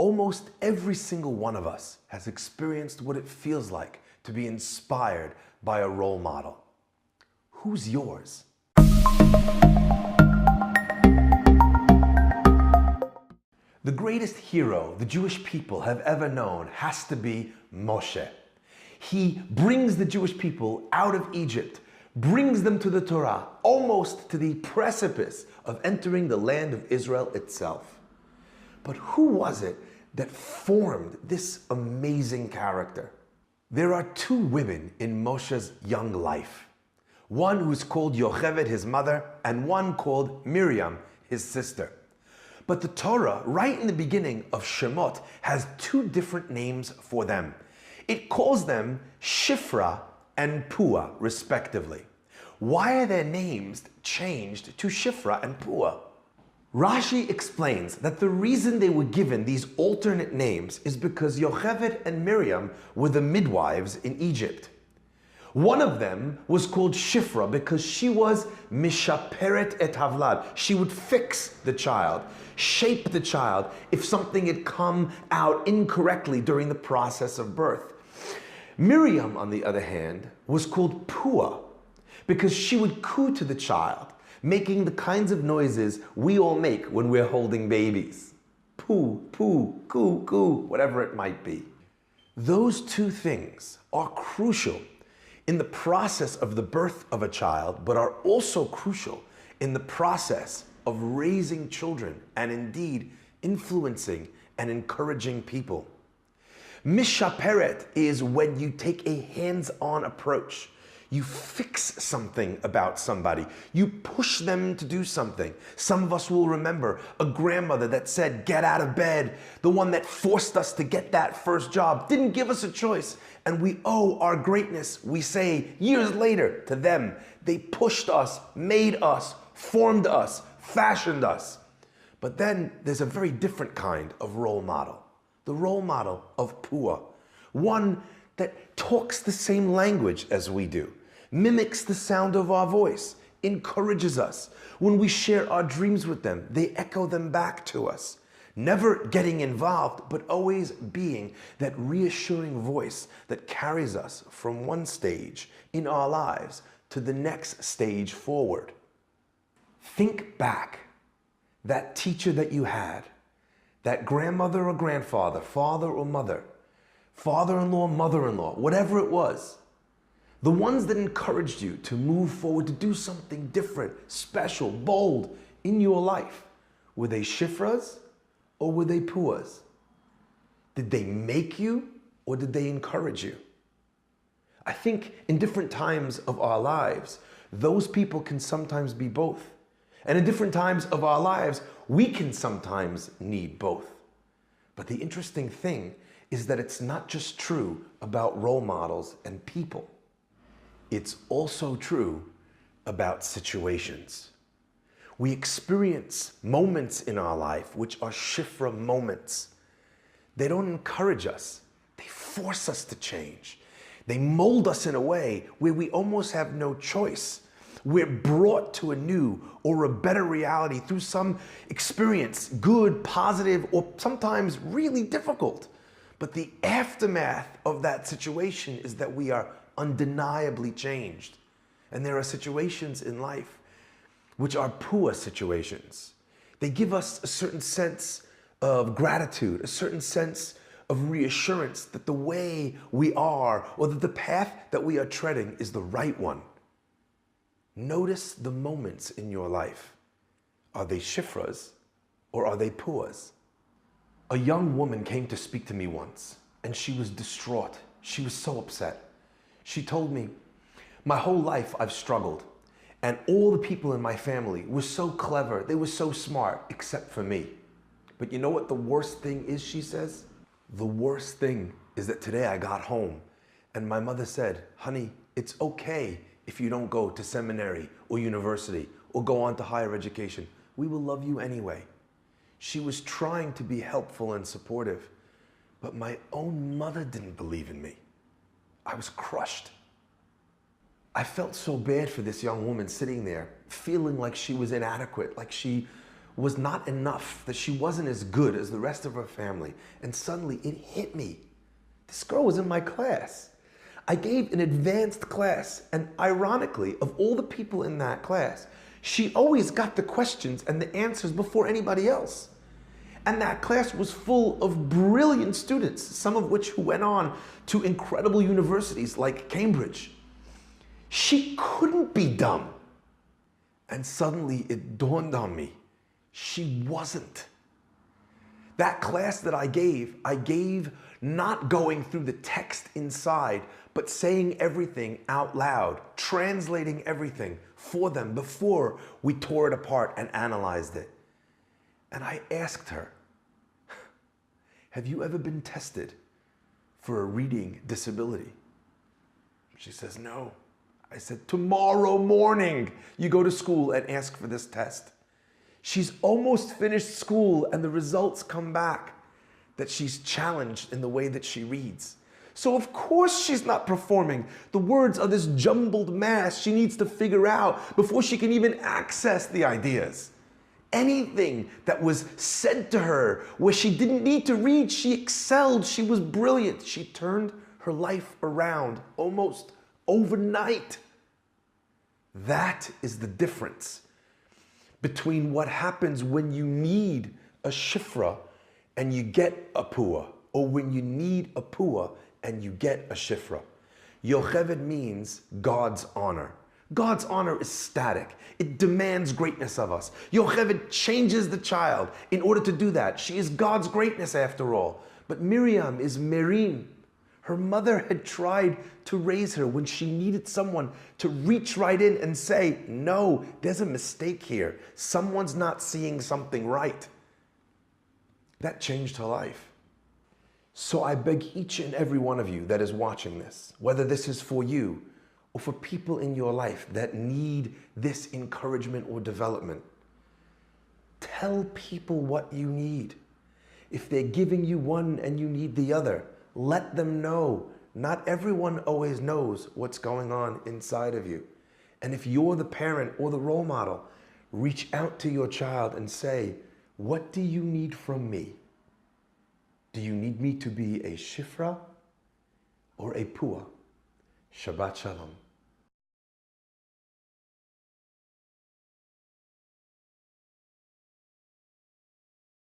Almost every single one of us has experienced what it feels like to be inspired by a role model. Who's yours? The greatest hero the Jewish people have ever known has to be Moshe. He brings the Jewish people out of Egypt, brings them to the Torah, almost to the precipice of entering the land of Israel itself. But who was it that formed this amazing character? There are two women in Moshe's young life. One who's called Yocheved, his mother, and one called Miriam, his sister. But the Torah, right in the beginning of Shemot, has two different names for them. It calls them Shifra and Pua, respectively. Why are their names changed to Shifra and Pua? Rashi explains that the reason they were given these alternate names is because Yocheved and Miriam were the midwives in Egypt. One of them was called Shifra because she was Mishaperet et Havlad. She would fix the child, shape the child if something had come out incorrectly during the process of birth. Miriam, on the other hand, was called Pua because she would coo to the child, making the kinds of noises we all make when we're holding babies. Poo, poo, coo, coo, whatever it might be. Those two things are crucial in the process of the birth of a child, but are also crucial in the process of raising children and indeed influencing and encouraging people. Mishaperet is when you take a hands-on approach. You fix something about somebody. You push them to do something. Some of us will remember a grandmother that said, get out of bed. The one that forced us to get that first job, didn't give us a choice. And we owe our greatness, we say, years later to them. They pushed us, made us, formed us, fashioned us. But then there's a very different kind of role model. The role model of Pua. One that talks the same language as we do, mimics the sound of our voice, encourages us. When we share our dreams with them, they echo them back to us. Never getting involved, but always being that reassuring voice that carries us from one stage in our lives to the next stage forward. Think back. That teacher that you had, that grandmother or grandfather, father or mother, father-in-law, mother-in-law, whatever it was, the ones that encouraged you to move forward, to do something different, special, bold in your life, were they Shifras or were they Puas? Did they make you or did they encourage you? I think in different times of our lives, those people can sometimes be both. And in different times of our lives, we can sometimes need both. But the interesting thing is that it's not just true about role models and people. It's also true about situations. We experience moments in our life which are Shifra moments. They don't encourage us. They force us to change. They mold us in a way where we almost have no choice. We're brought to a new or a better reality through some experience, good, positive, or sometimes really difficult. But the aftermath of that situation is that we are undeniably changed. And there are situations in life which are Pua situations. They give us a certain sense of gratitude, a certain sense of reassurance that the way we are or that the path that we are treading is the right one. Notice the moments in your life. Are they Shifras or are they Puas? A young woman came to speak to me once and she was distraught. She was so upset. She told me, my whole life I've struggled and all the people in my family were so clever, they were so smart, except for me. But you know what the worst thing is, she says? The worst thing is that today I got home and my mother said, honey, it's okay if you don't go to seminary or university or go on to higher education. We will love you anyway. She was trying to be helpful and supportive, but my own mother didn't believe in me. I was crushed. I felt so bad for this young woman sitting there, feeling like she was inadequate, like she was not enough, that she wasn't as good as the rest of her family. And suddenly it hit me. This girl was in my class. I gave an advanced class, and ironically, of all the people in that class, she always got the questions and the answers before anybody else. And that class was full of brilliant students, some of which who went on to incredible universities like Cambridge. She couldn't be dumb. And suddenly it dawned on me, she wasn't. That class that I gave not going through the text inside, but saying everything out loud, translating everything for them before we tore it apart and analyzed it. And I asked her, have you ever been tested for a reading disability? She says, no. I said, tomorrow morning, you go to school and ask for this test. She's almost finished school and the results come back that she's challenged in the way that she reads. So of course she's not performing. The words are this jumbled mass she needs to figure out before she can even access the ideas. Anything that was said to her where she didn't need to read, she excelled, she was brilliant. She turned her life around almost overnight. That is the difference between what happens when you need a shifra and you get a pua, or when you need a pua and you get a shifra. Yocheved means God's honor. God's honor is static. It demands greatness of us. Yocheved changes the child in order to do that. She is God's greatness after all. But Miriam is Merim. Her mother had tried to raise her when she needed someone to reach right in and say, no, there's a mistake here. Someone's not seeing something right. That changed her life. So I beg each and every one of you that is watching this, whether this is for you or for people in your life that need this encouragement or development, tell people what you need. If they're giving you one and you need the other, let them know. Not everyone always knows what's going on inside of you. And if you're the parent or the role model, reach out to your child and say, what do you need from me? Do you need me to be a shifra or a pua? Shabbat shalom.